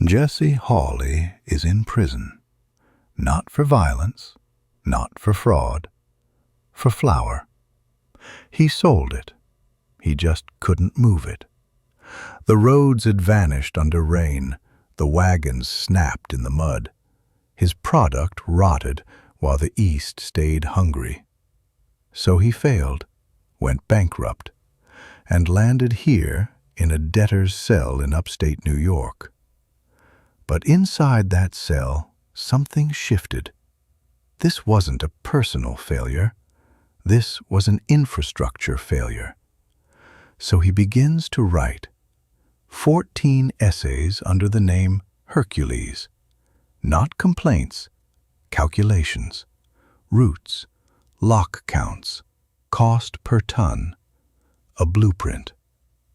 Jesse Hawley is in prison, not for violence, not for fraud, for flour. He sold it. He just couldn't move it. The roads had vanished under rain. The wagons snapped in the mud. His product rotted while the East stayed hungry. So he failed, went bankrupt, and landed here in a debtor's cell in upstate New York. But inside that cell, something shifted. This wasn't a personal failure. This was an infrastructure failure. So he begins to write 14 essays under the name Hercules. Not complaints, calculations, routes, lock counts, cost per ton. A blueprint,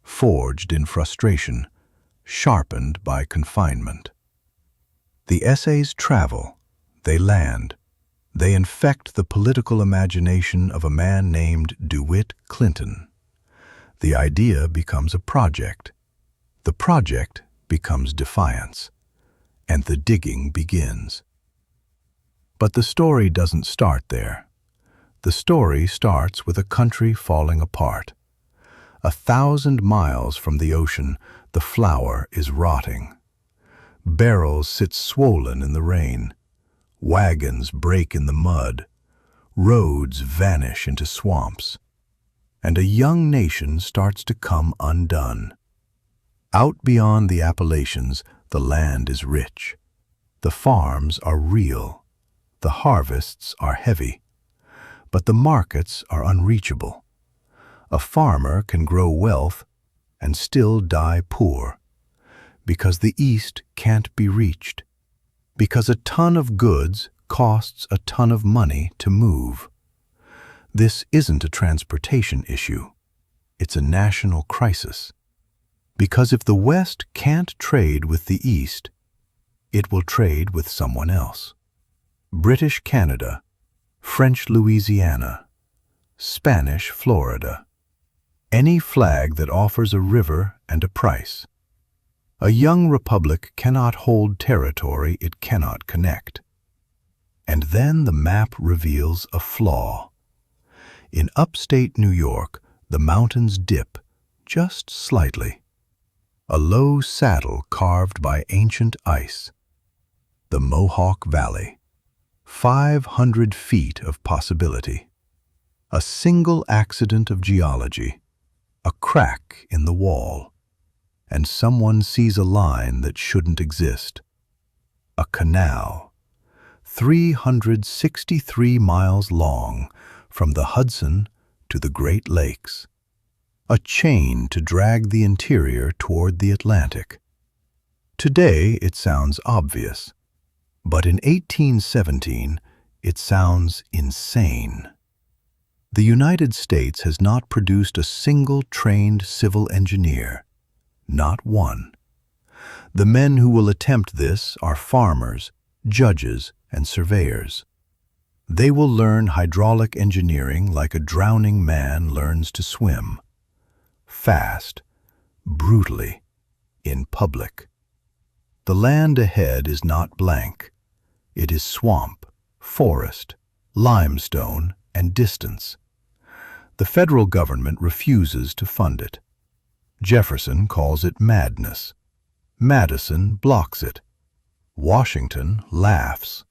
forged in frustration, sharpened by confinement. The essays travel, they land, they infect the political imagination of a man named DeWitt Clinton. The idea becomes a project. The project becomes defiance, and the digging begins. But the story doesn't start there. The story starts with a country falling apart. 1,000 miles from the ocean, the flour is rotting. Barrels sit swollen in the rain. Wagons break in the mud. Roads vanish into swamps. And a young nation starts to come undone. Out beyond the Appalachians, the land is rich. The farms are real. The harvests are heavy. But the markets are unreachable. A farmer can grow wealth and still die poor, because the East can't be reached, because a ton of goods costs a ton of money to move. This isn't a transportation issue. It's a national crisis. Because if the West can't trade with the East, it will trade with someone else. British Canada, French Louisiana, Spanish Florida. Any flag that offers a river and a price. A young republic cannot hold territory it cannot connect. And then the map reveals a flaw. In upstate New York, the mountains dip just slightly. A low saddle carved by ancient ice. The Mohawk Valley. 500 feet of possibility. A single accident of geology. A crack in the wall. And someone sees a line that shouldn't exist. A canal. 363 miles long from the Hudson to the Great Lakes. A chain to drag the interior toward the Atlantic. Today it sounds obvious, but in 1817 it sounds insane. The United States has not produced a single trained civil engineer, not one. The men who will attempt this are farmers, judges, and surveyors. They will learn hydraulic engineering like a drowning man learns to swim. Fast, brutally, in public. The land ahead is not blank. It is swamp, forest, limestone, and distance. The federal government refuses to fund it. Jefferson calls it madness. Madison blocks it. Washington laughs.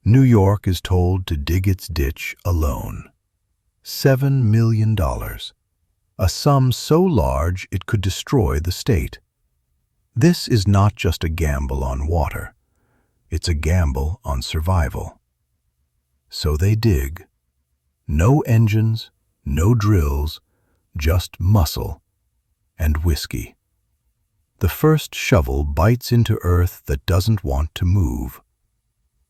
New York is told to dig its ditch alone. $7 million. A sum so large it could destroy the state. This is not just a gamble on water. It's a gamble on survival. So they dig. No engines, no drills, just muscle and whiskey. The first shovel bites into earth that doesn't want to move.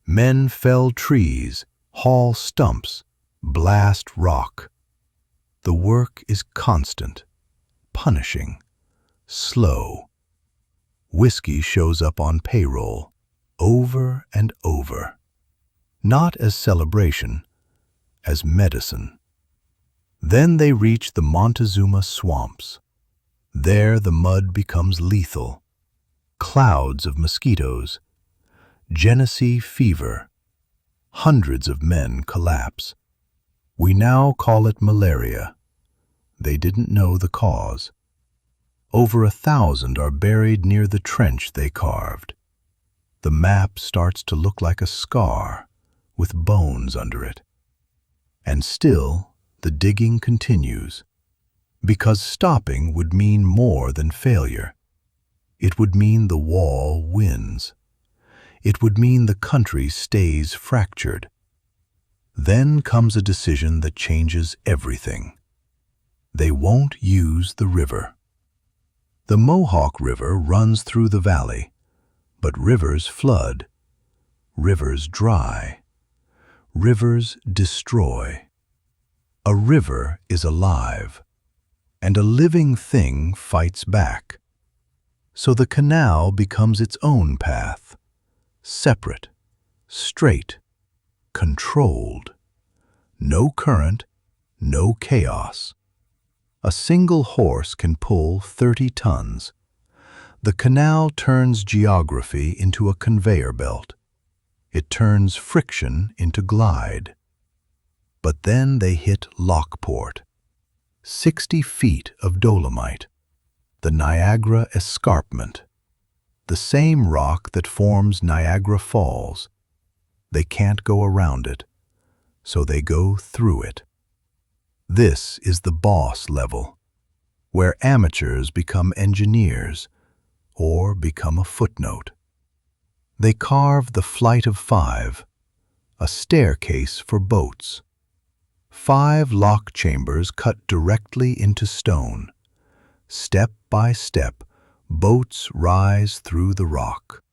Men fell trees, haul stumps, blast rock. The work is constant, punishing, slow. Whiskey shows up on payroll, over and over. Not as celebration, as medicine. Then they reach the Montezuma swamps. There the mud becomes lethal. clouds of mosquitoes, Genesee fever. Hundreds of men collapse. We now call it malaria. They didn't know the cause. Over 1,000 are buried near the trench they carved. The map starts to look like a scar, with bones under it. And still, the digging continues, because stopping would mean more than failure. It would mean the wall wins. It would mean the country stays fractured. Then comes a decision that changes everything. They won't use the river. The Mohawk River runs through the valley, but rivers flood. Rivers dry. Rivers destroy. A river is alive, and a living thing fights back. So the canal becomes its own path, separate, straight, controlled. No current, no chaos. A single horse can pull 30 tons. The canal turns geography into a conveyor belt. It turns friction into glide. But then they hit Lockport. 60 feet of dolomite. The Niagara Escarpment. The same rock that forms Niagara Falls. They can't go around it, so they go through it. This is the boss level, where amateurs become engineers or become a footnote. They carve the Flight of Five, a staircase for boats. 5 lock chambers cut directly into stone. Step by step, boats rise through the rock.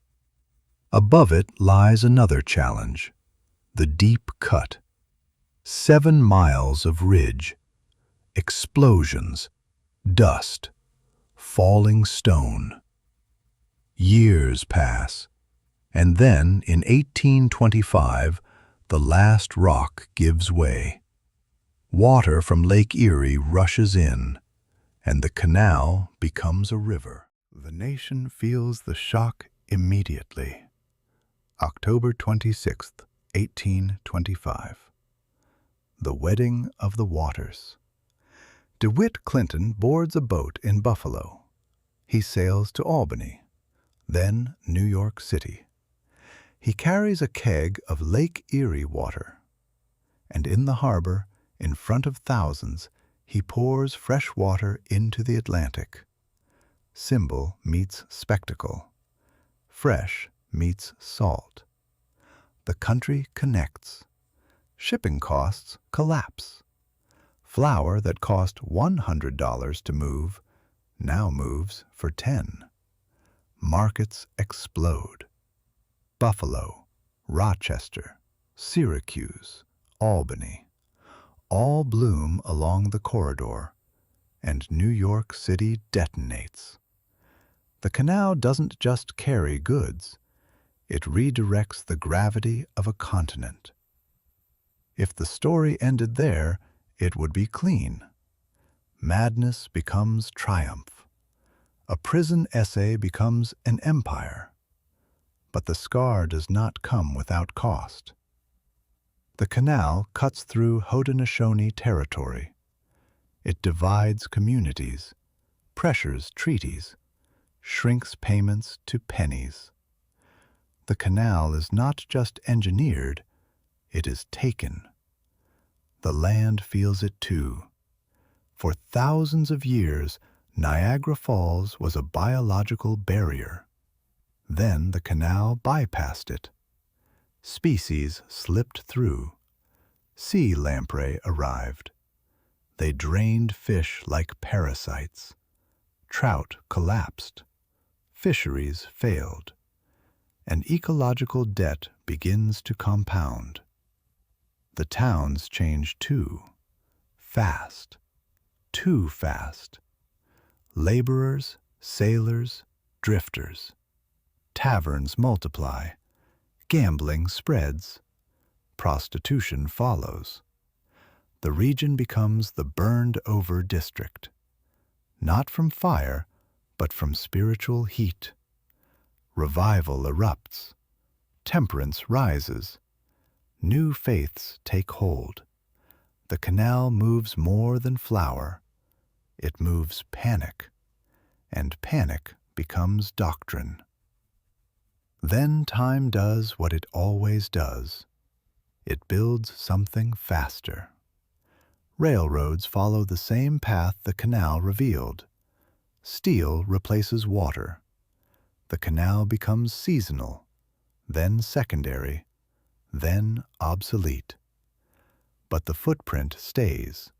Above it lies another challenge, the deep cut. 7 miles of ridge, explosions, dust, falling stone. Years pass, and then in 1825, the last rock gives way. Water from Lake Erie rushes in, and the canal becomes a river. The nation feels the shock immediately. October 26th, 1825. The Wedding of the Waters. DeWitt Clinton boards a boat in Buffalo. He sails to Albany, then New York City. He carries a keg of Lake Erie water, and in the harbor, in front of thousands, he pours fresh water into the Atlantic. Symbol meets spectacle. Fresh meets salt. The country connects. Shipping costs collapse. Flour that cost $100 to move now moves for 10. Markets explode. Buffalo, Rochester, Syracuse, Albany, all bloom along the corridor, and New York City detonates. The canal doesn't just carry goods, it redirects the gravity of a continent. If the story ended there, it would be clean. Madness becomes triumph. A prison essay becomes an empire. But the scar does not come without cost. The canal cuts through Haudenosaunee territory. It divides communities, pressures treaties, shrinks payments to pennies. The canal is not just engineered, it is taken. The land feels it too. For thousands of years, Niagara Falls was a biological barrier. Then the canal bypassed it. Species slipped through. Sea lamprey arrived. They drained fish like parasites. Trout collapsed. Fisheries failed. And ecological debt begins to compound. The towns change too. Fast. Too fast. Laborers, sailors, drifters. Taverns multiply. Gambling spreads. Prostitution follows. The region becomes the burned-over district. Not from fire, but from spiritual heat. Revival erupts. Temperance rises. New faiths take hold. The canal moves more than flower. It moves panic, and panic becomes doctrine. Then time does what it always does. It builds something faster. Railroads follow the same path the canal revealed. Steel replaces water. The canal becomes seasonal, then secondary, then obsolete. But the footprint stays.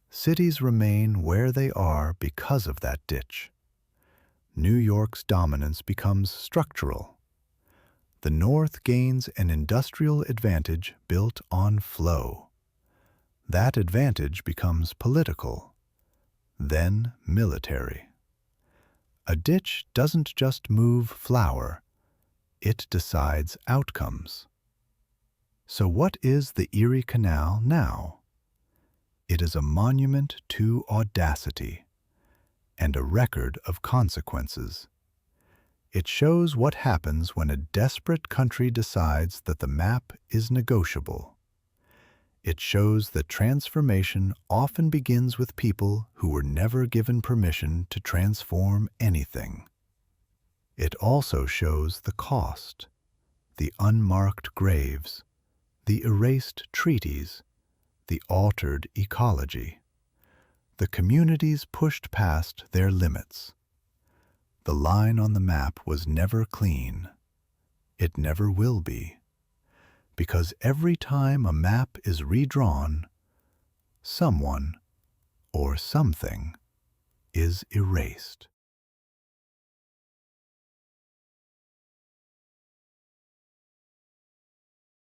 Cities remain where they are because of that ditch. New York's dominance becomes structural. The North gains an industrial advantage built on flow. That advantage becomes political, then military. A ditch doesn't just move flour, it decides outcomes. So what is the Erie Canal now? It is a monument to audacity and a record of consequences. It shows what happens when a desperate country decides that the map is negotiable. It shows that transformation often begins with people who were never given permission to transform anything. It also shows the cost, the unmarked graves, the erased treaties, the altered ecology. The communities pushed past their limits. The line on the map was never clean. It never will be. Because every time a map is redrawn, someone or something is erased.